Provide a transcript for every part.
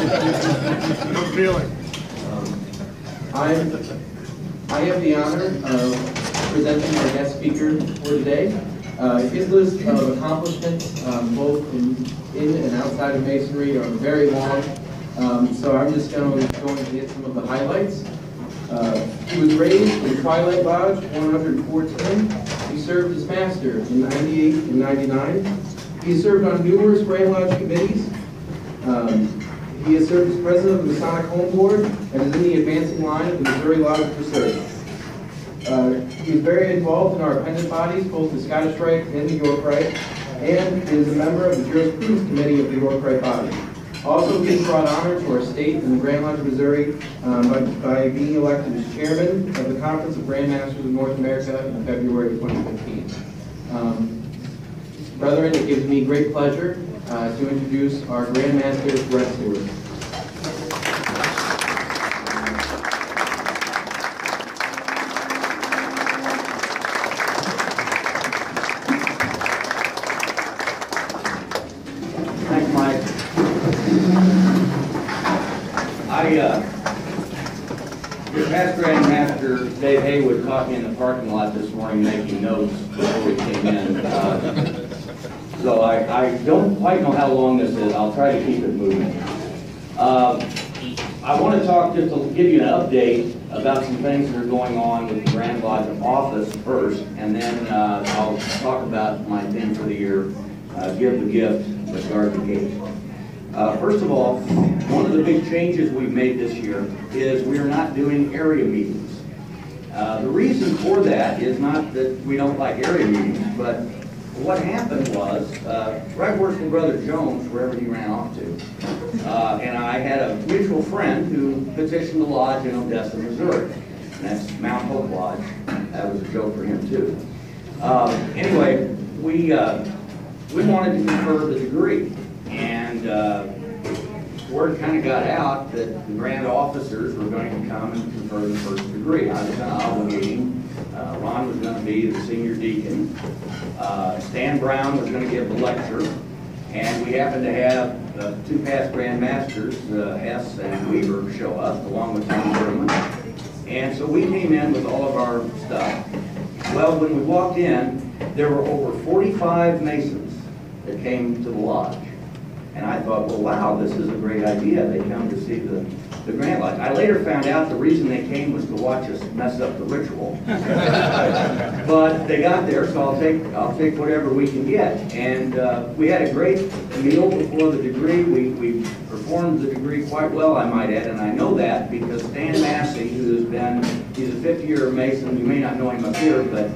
I'm feeling. I have the honor of presenting our guest speaker for today. His list of accomplishments, both in and outside of Masonry, are very long. So I'm just going to hit some of the highlights. He was raised in Twilight Lodge 114. He served as master in 98 and 99. He served on numerous Grand Lodge committees. He has served as president of the Masonic Home Board and is in the advancing line of the Missouri Lodge of Research. He is very involved in our appendant bodies, both the Scottish Rite and the York Rite, and is a member of the Jurisprudence Committee of the York Rite body. Also, he has brought honor to our state and the Grand Lodge of Missouri by being elected as chairman of the Conference of Grand Masters of North America in February of 2015. Brethren, it gives me great pleasure to introduce our Grand Master, Brent Stewart. Thanks, Mike. Your past Grand Master, Dave Haywood, caught me in the parking lot this morning making notes before we came in. So I don't quite know how long this is. I'll try to keep it moving. I want to talk, just to give you an update about some things that are going on with the Grand Lodge office first, and then I'll talk about my theme for the year, Give the Gift, but Guard the Gate. First of all, one of the big changes we've made this year is we are not doing area meetings. The reason for that is not that we don't like area meetings, but what happened was, right where from Brother Jones, wherever he ran off to, and I had a mutual friend who petitioned the lodge in Odessa, Missouri. And that's Mount Hope Lodge. That was a joke for him, too. Anyway, we wanted to confer the degree. And word kind of got out that the grand officers were going to come and confer the first degree. I was kind of obligating. Ron was going to be the senior deacon. Stan Brown was going to give the lecture. And we happened to have two past Grand Masters, Hess and Weaver, show up, along with Tom Berman. And so we came in with all of our stuff. Well, when we walked in, there were over 45 Masons that came to the lodge. And I thought, well, wow, this is a great idea. They come to see the Grand Lodge. I later found out the reason they came was to watch us mess up the ritual. But they got there, so I'll take whatever we can get. And we had a great meal before the degree. We performed the degree quite well, I might add, and I know that because Stan Massey, he's a 50-year Mason. You may not know him up here, but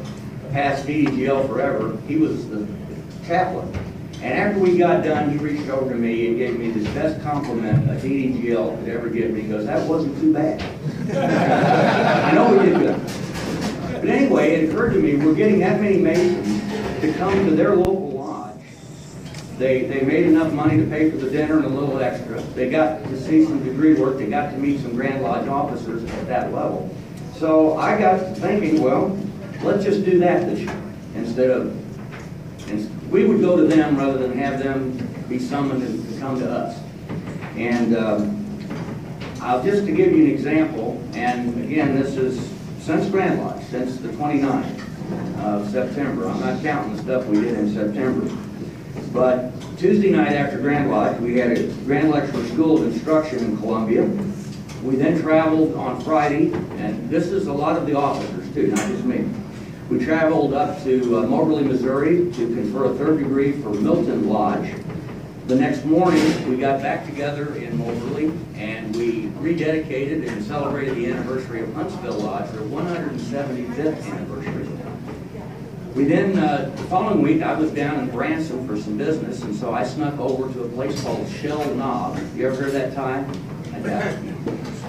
past DDGL forever. He was the chaplain. And after we got done, he reached over to me and gave me the best compliment a DDGL could ever give me. He goes, "That wasn't too bad." I know we did good. But anyway, it occurred to me, we're getting that many Masons to come to their local lodge. They made enough money to pay for the dinner and a little extra. They got to see some degree work. They got to meet some Grand Lodge officers at that level. So I got thinking, well, let's just do that this year instead of... we would go to them rather than have them be summoned to come to us. And just to give you an example, and again, this is since Grand Lodge, since the 29th of September. I'm not counting the stuff we did in September. But Tuesday night after Grand Lodge, we had a Grand Lecture School of Instruction in Columbia. We then traveled on Friday, and this is a lot of the officers too, not just me. We traveled up to Moberly, Missouri to confer a third degree for Milton Lodge. The next morning, we got back together in Moberly and we rededicated and celebrated the anniversary of Huntsville Lodge, their 175th anniversary. We then, the following week, I was down in Branson for some business, and so I snuck over to a place called Shell Knob. You ever heard of that time?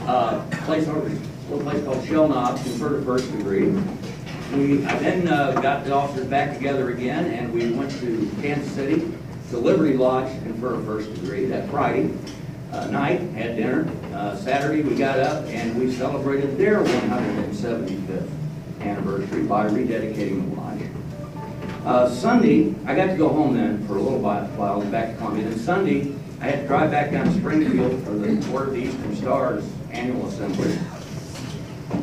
A place called Shell Knob, conferred a first degree. I then got the officers back together again, and we went to Kansas City to Liberty Lodge to confer a first degree that Friday night, had dinner. Saturday we got up and we celebrated their 175th anniversary by rededicating the lodge. Sunday, I got to go home then for a little while, back to Columbia. Then Sunday, I had to drive back down to Springfield for the Word of the Eastern Stars annual assembly.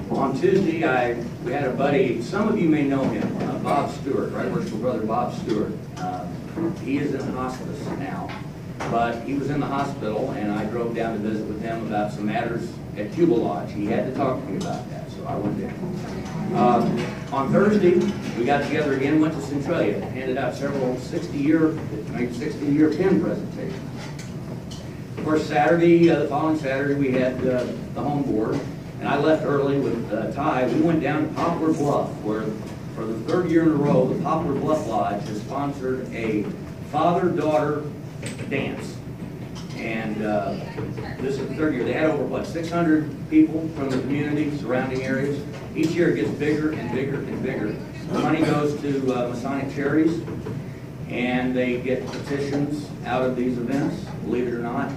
On Tuesday, we had a buddy, some of you may know him, Bob Stewart, right worshipful brother Bob Stewart. He is in hospice now, but he was in the hospital, and I drove down to visit with him about some matters at Cuba Lodge. He had to talk to me about that, so I went down. On Thursday, we got together again, went to Centralia, handed out several 60-year pin presentations. Of course, Saturday, the following Saturday, we had the home board, and I left early with Ty. We went down to Poplar Bluff, where for the third year in a row, the Poplar Bluff Lodge has sponsored a father-daughter dance. And this is the third year. They had over, what, 600 people from the community, surrounding areas. Each year it gets bigger and bigger and bigger. The money goes to Masonic charities, and they get petitions out of these events, believe it or not.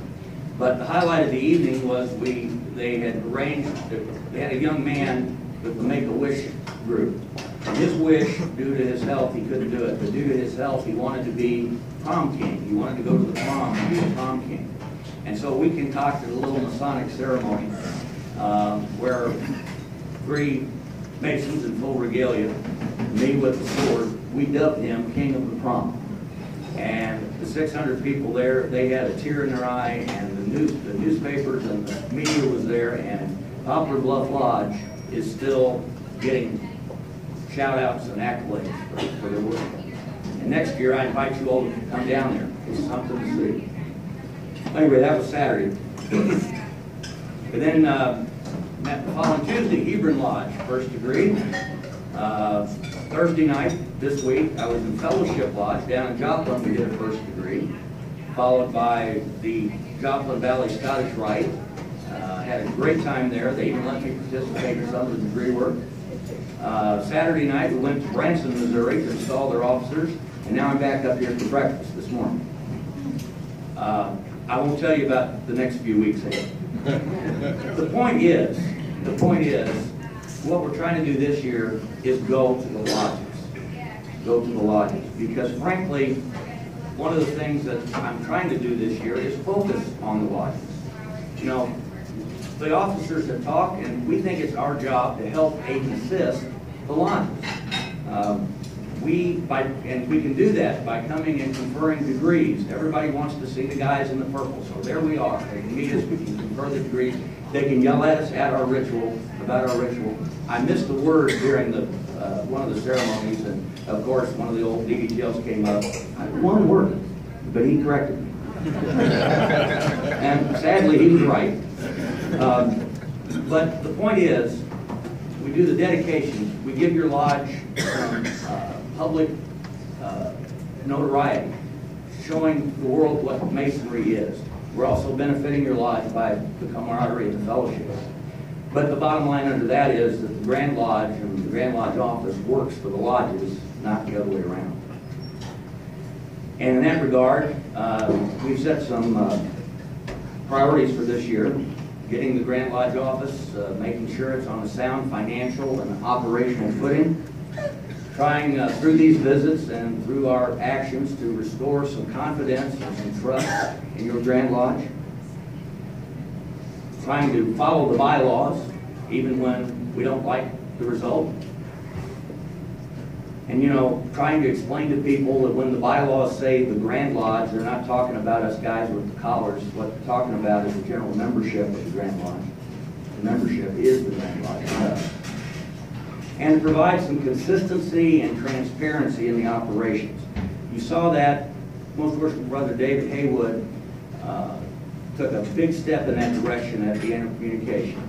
But the highlight of the evening was they had arranged, they had a young man with the Make-A-Wish group. And his wish, due to his health, he couldn't do it, but due to his health, he wanted to be prom king. He wanted to go to the prom and be a prom king. And so we concocted a little Masonic ceremony where three Masons in full regalia, me with the sword, we dubbed him King of the Prom. And the 600 people there, they had a tear in their eye, and the newspapers and the media was there, and Poplar Bluff Lodge is still getting shout-outs and accolades for their work. And next year, I invite you all to come down there. It's something to see. Anyway, that was Saturday. But then, the following Tuesday, Hebron Lodge, first degree. Thursday night, this week, I was in Fellowship Lodge down in Joplin. We did a first degree, followed by the Joplin Valley Scottish Rite. Had a great time there. They even let me participate in some of the degree work. Saturday night, we went to Branson, Missouri to install their officers, and now I'm back up here for breakfast this morning. I won't tell you about the next few weeks ahead. The point is, what we're trying to do this year is go to the lodges. Go to the lodges. Because frankly, one of the things that I'm trying to do this year is focus on the lodges. You know, the officers have talked, and we think it's our job to help aid and assist the lodges. We can do that by coming and conferring degrees. Everybody wants to see the guys in the purple, so there we are. They can meet us, we can confer the degrees. They can yell at us at our ritual, about our ritual. I missed a word during the one of the ceremonies, and of course one of the old DDTLs came up. One word, but he corrected me. And sadly, he was right. But the point is, we do the dedications. We give your lodge some public notoriety, showing the world what Masonry is. We're also benefiting your lodge by the camaraderie and the fellowship. But the bottom line under that is that the Grand Lodge and the Grand Lodge office works for the lodges, not the other way around. And in that regard, we've set some priorities for this year. Getting the Grand Lodge office, making sure it's on a sound financial and operational footing. Trying through these visits and through our actions to restore some confidence and some trust in your Grand Lodge. Trying to follow the bylaws, even when we don't like the result. And you know, trying to explain to people that when the bylaws say the Grand Lodge, they're not talking about us guys with the collars. What they're talking about is the general membership of the Grand Lodge. The membership is the Grand Lodge, not us. And provide some consistency and transparency in the operations. You saw that Most Worshipful Brother David Haywood took a big step in that direction at the end of communication.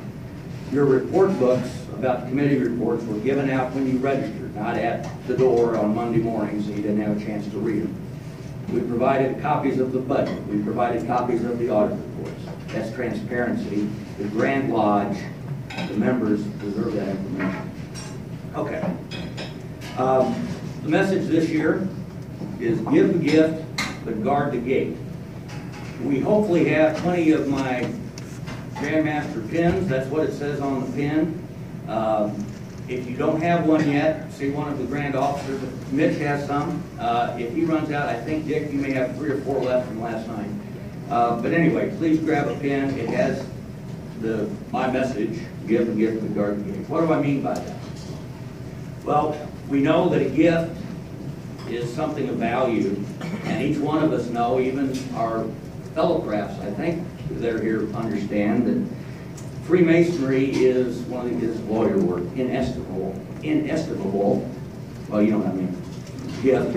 Your report books about the committee reports were given out when you registered, not at the door on Monday morning, so you didn't have a chance to read them. We provided copies of the budget. We provided copies of the audit reports. That's transparency. The Grand Lodge, the members deserve that information. Okay. The message this year is give the gift, but guard the gate. We hopefully have plenty of my Grandmaster pins. That's what it says on the pin. If you don't have one yet, see one of the Grand Officers. Mitch has some. If he runs out, I think, Dick, you may have 3 or 4 left from last night. But anyway, please grab a pen. It has my message, give a gift with garden gate. What do I mean by that? Well, we know that a gift is something of value, and each one of us know, even our fellow crafts, I think, that are here understand that Freemasonry is one of his lawyer word, inestimable. Well, you know what I mean. Gift.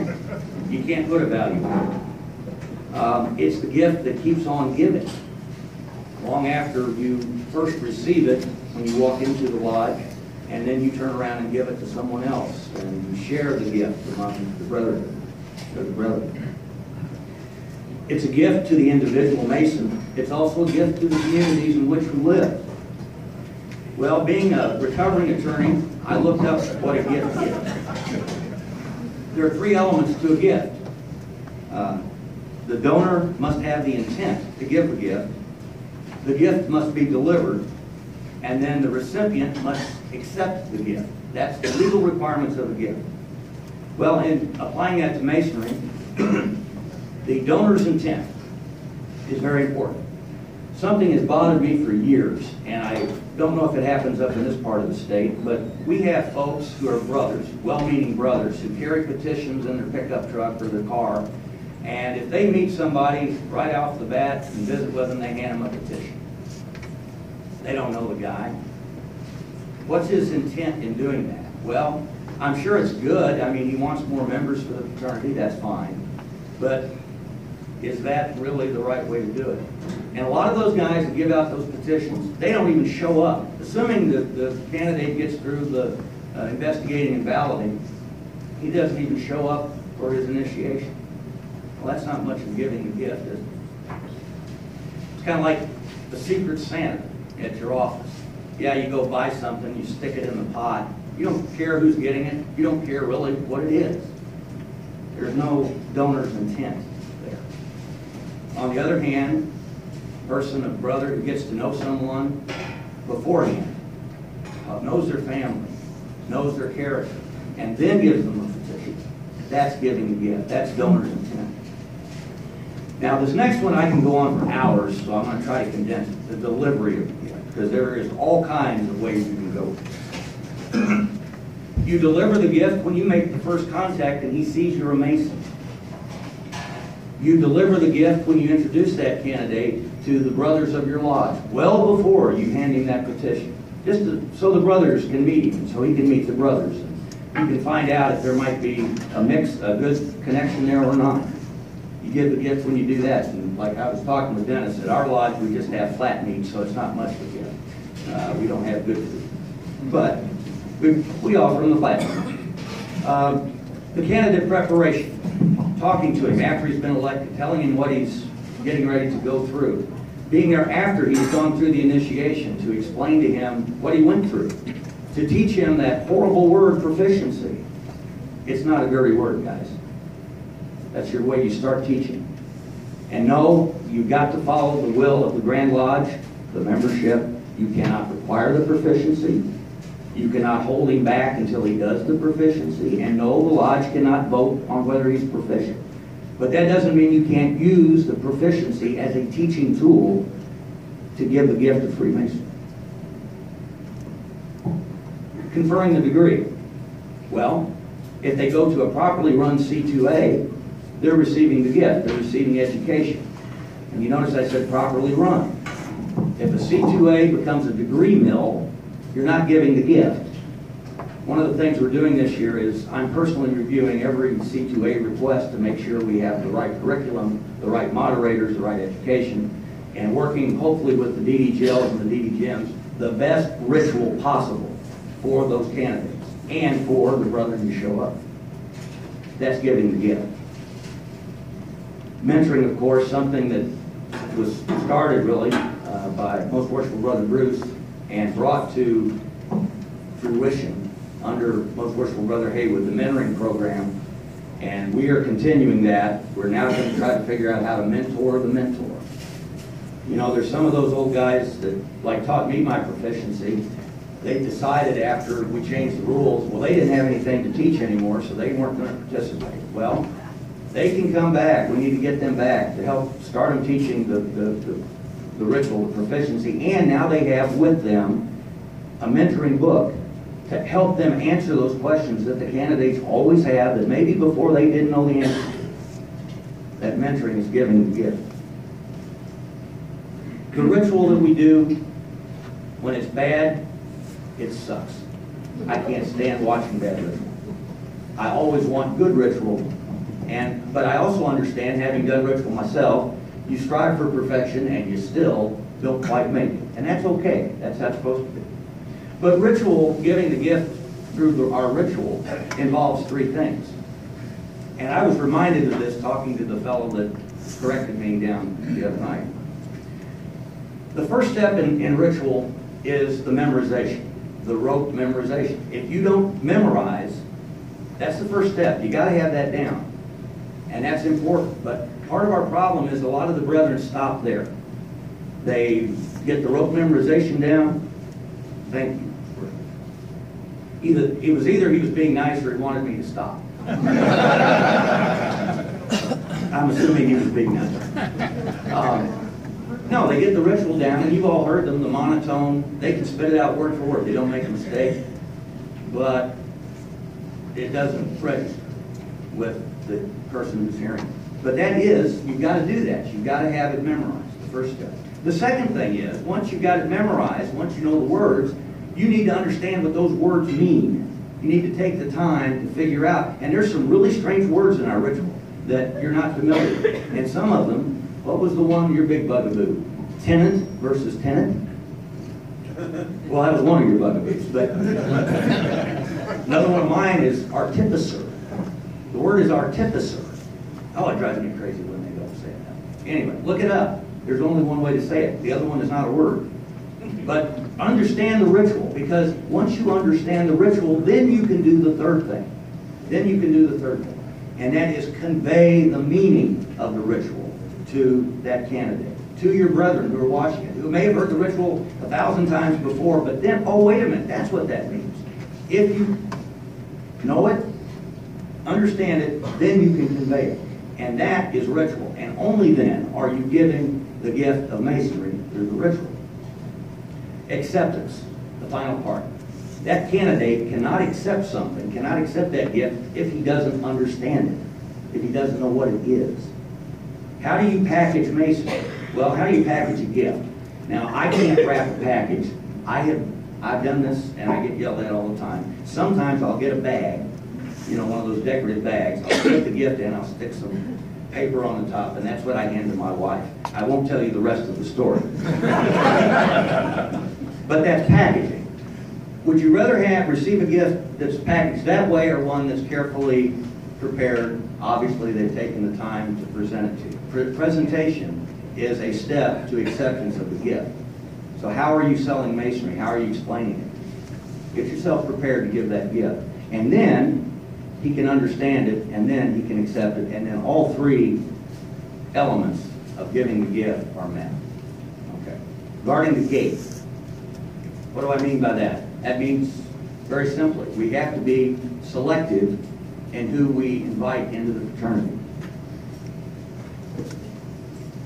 You can't put a value on it. It's the gift that keeps on giving. Long after you first receive it, when you walk into the lodge, and then you turn around and give it to someone else, and you share the gift among the brethren. It's a gift to the individual Mason. It's also a gift to the communities in which we live. Well, being a recovering attorney, I looked up what a gift is. There are three elements to a gift. The donor must have the intent to give a gift. The gift must be delivered. And then the recipient must accept the gift. That's the legal requirements of a gift. Well, in applying that to Masonry, the donor's intent is very important. Something has bothered me for years, and I don't know if it happens up in this part of the state, but we have folks who are brothers, well-meaning brothers, who carry petitions in their pickup truck or their car, and if they meet somebody right off the bat and visit with them, they hand them a petition. They don't know the guy. What's his intent in doing that? Well, I'm sure it's good. I mean, he wants more members for the fraternity, that's fine. But is that really the right way to do it? And a lot of those guys that give out those petitions, they don't even show up. Assuming that the candidate gets through the investigating and balloting, he doesn't even show up for his initiation. Well, that's not much of giving a gift, is it? It's kind of like the Secret Santa at your office. Yeah, you go buy something, you stick it in the pot. You don't care who's getting it. You don't care really what it is. There's no donor's intent there. On the other hand, a person, a brother who gets to know someone beforehand, knows their family, knows their character, and then gives them a petition, that's giving a gift. That's donor's intent. Now, this next one I can go on for hours, so I'm going to try to condense it. The delivery of the gift, because there is all kinds of ways you can go. You deliver the gift when you make the first contact and he sees you're a Mason. You deliver the gift when you introduce that candidate to the brothers of your lodge, well before you hand him that petition, just so the brothers can meet him, so he can meet the brothers. You can find out if there might be a good connection there or not. You give the gift when you do that. And like I was talking with Dennis, at our lodge we just have flat meat, so it's not much of a gift. We don't have good food. But we offer him the flat meat. The candidate preparation. Talking to him after he's been elected, telling him what he's getting ready to go through. Being there after he's gone through the initiation to explain to him what he went through. To teach him that horrible word, proficiency. It's not a dirty word, guys. That's your way you start teaching. And no, you've got to follow the will of the Grand Lodge, the membership. You cannot require the proficiency. You cannot hold him back until he does the proficiency. And no, the lodge cannot vote on whether he's proficient. But that doesn't mean you can't use the proficiency as a teaching tool to give the gift of Freemasonry. Conferring the degree. Well, if they go to a properly run C2A, they're receiving the gift, they're receiving education. And you notice I said properly run. If a C2A becomes a degree mill, you're not giving the gift. One of the things we're doing this year is I'm personally reviewing every C2A request to make sure we have the right curriculum, the right moderators, the right education, and working hopefully with the DDGLs and the DDGMs, the best ritual possible for those candidates and for the brother who show up. That's giving the gift. Mentoring, of course, something that was started really by Most Worshipful Brother Bruce and brought to fruition under Most Worshipful Brother Haywood, the mentoring program. And we are continuing that. We're now going to try to figure out how to mentor the mentor. You know, there's some of those old guys that like taught me my proficiency. They decided after we changed the rules, well, they didn't have anything to teach anymore, so they weren't going to participate. Well, They can come back. We need to get them back to help start them teaching the ritual, the proficiency, and now they have with them a mentoring book to help them answer those questions that the candidates always have that maybe before they didn't know the answer. That mentoring is giving the gift. The ritual that we do, when it's bad, it sucks. I can't stand watching bad ritual. I always want good ritual, but I also understand, having done ritual myself, you strive for perfection and you still don't quite make it. And that's okay. That's how it's supposed to be. But ritual, giving the gift through our ritual, involves three things. And I was reminded of this talking to the fellow that corrected me down the other night. The first step in ritual is the memorization, the rote memorization. If you don't memorize, that's the first step. You got to have that down. And that's important. But part of our problem is a lot of the brethren stop there. They get the rote memorization down. Thank you. It was either he was being nice or he wanted me to stop. I'm assuming he was being nice. No, they get the ritual down, and you've all heard them, the monotone. They can spit it out word for word. They don't make a mistake. But it doesn't register with the person who's hearing it. But that is, you've got to do that. You've got to have it memorized, the first step. The second thing is, once you've got it memorized, once you know the words, you need to understand what those words mean. You need to take the time to figure out. And there's some really strange words in our ritual that you're not familiar with. And some of them, what was the one, your big bugaboo? Tenant versus tenant? Well, that was one of your bugaboos. But another one of mine is artificer. The word is artificer. Oh, it drives me crazy when they don't say it. Anyway, look it up. There's only one way to say it. The other one is not a word. But understand the ritual, because once you understand the ritual, then you can do the third thing. Then you can do the third thing. And that is convey the meaning of the ritual to that candidate, to your brethren who are watching it, who may have heard the ritual 1,000 times before, but then, oh, wait a minute, that's what that means. If you know it, understand it, then you can convey it. And that is ritual. And only then are you giving the gift of masonry through the ritual. Acceptance, the final part. That candidate cannot accept something, cannot accept that gift if he doesn't understand it, if he doesn't know what it is. How do you package masonry? Well, how do you package a gift? Now, I can't wrap a package. I've done this, and I get yelled at all the time. Sometimes I'll get a bag, you know, one of those decorative bags. I'll put the gift in, I'll stick some paper on the top, and that's what I hand to my wife. I won't tell you the rest of the story. But that's packaging. Would you rather receive a gift that's packaged that way or one that's carefully prepared? Obviously, they've taken the time to present it to you. Presentation is a step to acceptance of the gift. So how are you selling masonry? How are you explaining it? Get yourself prepared to give that gift. And then he can understand it, and then he can accept it, and then all three elements of giving the gift are met. Okay. Guarding the gate. What do I mean by that? That means, very simply, we have to be selective in who we invite into the fraternity.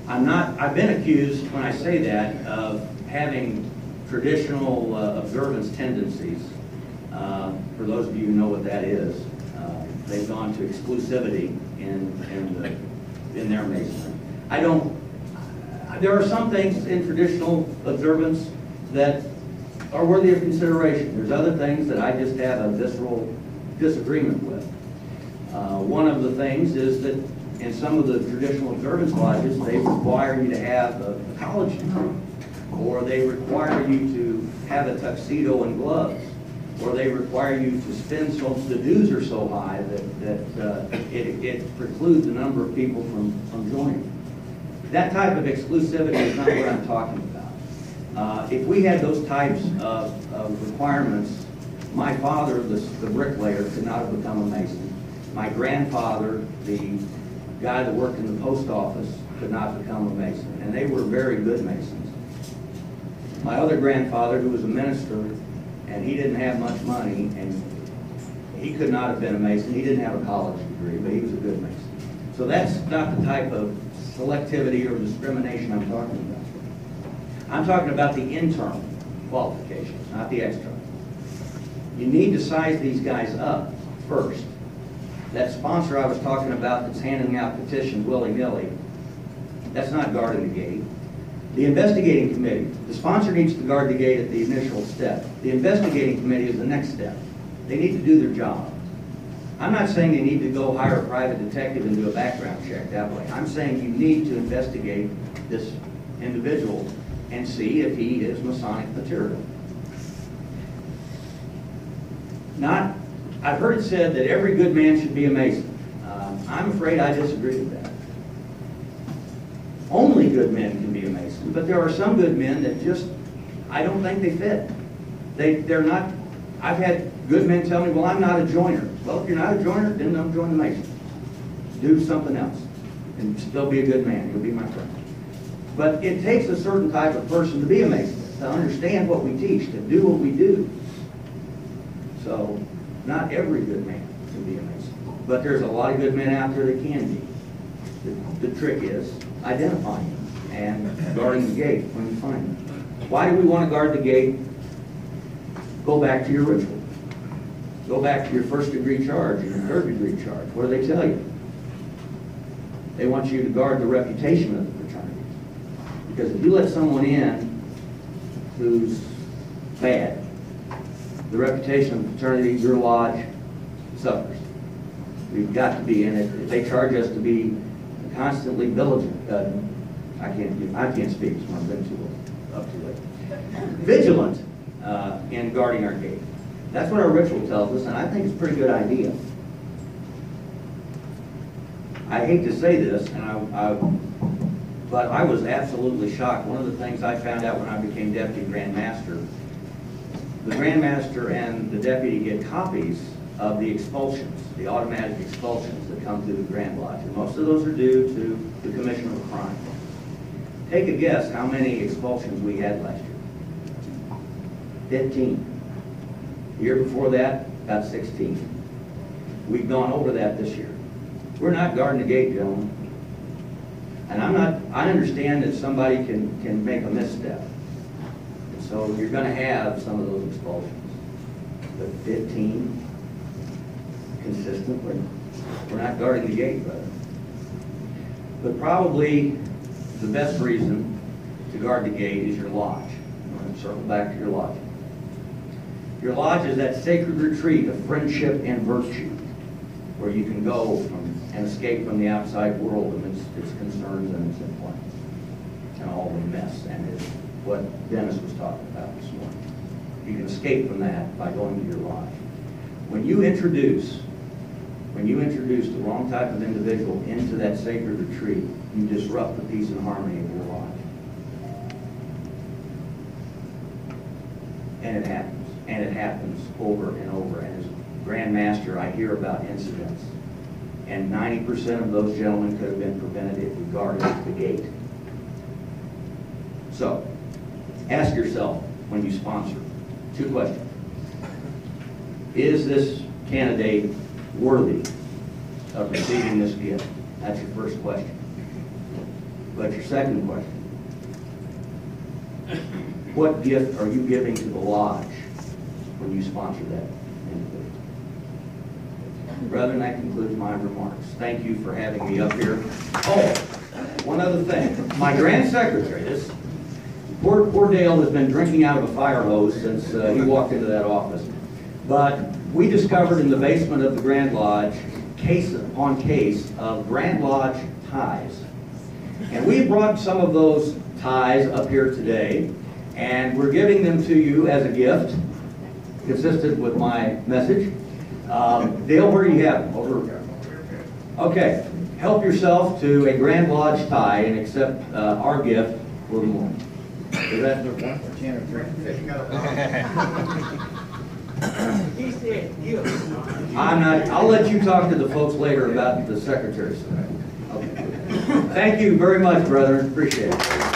I've been accused, when I say that, of having traditional observance tendencies. For those of you who know what that is, they've gone to exclusivity in their masonry. There are some things in traditional observance that are worthy of consideration. There's other things that I just have a visceral disagreement with. One of the things is that in some of the traditional observance lodges, they require you to have a college degree, or they require you to have a tuxedo and gloves, or they require you to spend the dues are so high that it precludes a number of people from joining. That type of exclusivity is not what I'm talking about. If we had those types of requirements, my father, the bricklayer, could not have become a mason. My grandfather, the guy that worked in the post office, could not become a mason. And they were very good masons. My other grandfather, who was a minister, and he didn't have much money, and he could not have been a mason. He didn't have a college degree, but he was a good mason. So that's not the type of selectivity or discrimination I'm talking about. I'm talking about the internal qualifications, not the external. You need to size these guys up first. That sponsor I was talking about that's handing out petitions willy-nilly, that's not guarding the gate. The investigating committee, the sponsor needs to guard the gate at the initial step. The investigating committee is the next step. They need to do their job. I'm not saying they need to go hire a private detective and do a background check that way. I'm saying you need to investigate this individual and see if he is Masonic material. I've heard it said that every good man should be a Mason. I'm afraid I disagree with that. Only good men can be a Mason, but there are some good men that just, I don't think they fit. They're not, I've had good men tell me, well, I'm not a joiner. Well, if you're not a joiner, then don't join the Masons. Do something else and still be a good man. You'll be my friend. But it takes a certain type of person to be a Mason, to understand what we teach, to do what we do. So, not every good man can be a Mason. But there's a lot of good men out there that can be. The trick is identifying them and guarding the gate when you find them. Why do we want to guard the gate? Go back to your ritual. Go back to your first degree charge and your third degree charge. What do they tell you? They want you to guard the reputation of the fraternity. Because if you let someone in who's bad, the reputation of the fraternity, your lodge, suffers. We've got to be in it. If they charge us to be constantly vigilant, I can't speak, so I've been up too late. Vigilant in guarding our gate. That's what our ritual tells us, and I think it's a pretty good idea. I hate to say this, but I was absolutely shocked. One of the things I found out when I became Deputy Grand Master, the Grand Master and the Deputy get copies of the expulsions, the automatic expulsions that come through the Grand Lodge. And most of those are due to the commission of a crime. Take a guess how many expulsions we had last year. 15. The year before that, about 16. We've gone over that this year. We're not guarding the gate, gentlemen. And I understand that somebody can make a misstep. And so you're going to have some of those expulsions. But 15 consistently, we're not guarding the gate, brother. But probably the best reason to guard the gate is your lodge. I'm going to circle back to your lodge. Your lodge is that sacred retreat of friendship and virtue, where you can go and escape from the outside world and its concerns and its influence and all the mess and what Dennis was talking about this morning. You can escape from that by going to your lodge. When you introduce the wrong type of individual into that sacred retreat, you disrupt the peace and harmony of your lodge. And it happens. And it happens over and over. And as Grand Master, I hear about incidents. And 90% of those gentlemen could have been prevented if we guarded the gate. So, ask yourself when you sponsor 2 questions. Is this candidate worthy of receiving this gift? That's your first question. But your second question, what gift are you giving to the lodge when you sponsor that individual? Brethren, that concludes my remarks. Thank you for having me up here. Oh, one other thing. My Grand Secretary, poor Dale has been drinking out of a fire hose since he walked into that office. But we discovered in the basement of the Grand Lodge case upon case of Grand Lodge ties. And we brought some of those ties up here today, and we're giving them to you as a gift, consistent with my message. Dale, where do you have them? Over here. Okay, help yourself to a Grand Lodge tie and accept our gift for the morning. Is that the 1 for 10 or 3? He said, you. I'm not. I'll let you talk to the folks later about the secretaries. Okay. Thank you very much, brethren. Appreciate it.